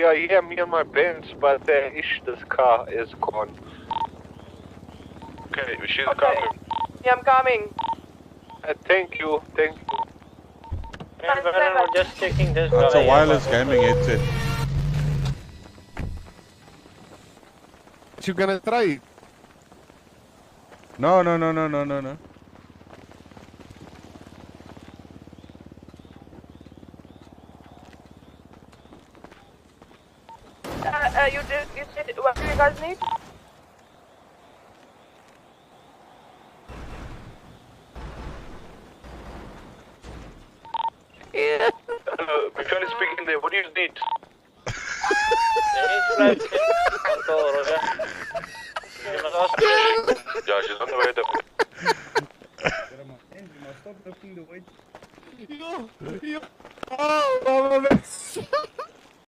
we are here, me and my Benz, but Ishta's car is gone. Okay, she's coming. Yeah, I'm coming. Thank you. We're just checking this. That's a wireless gaming headset. You gonna try it? No. You said, what do you guys need? We can't speak in there. What do you need? Yeah, Yeah, she's on the way there. Oh,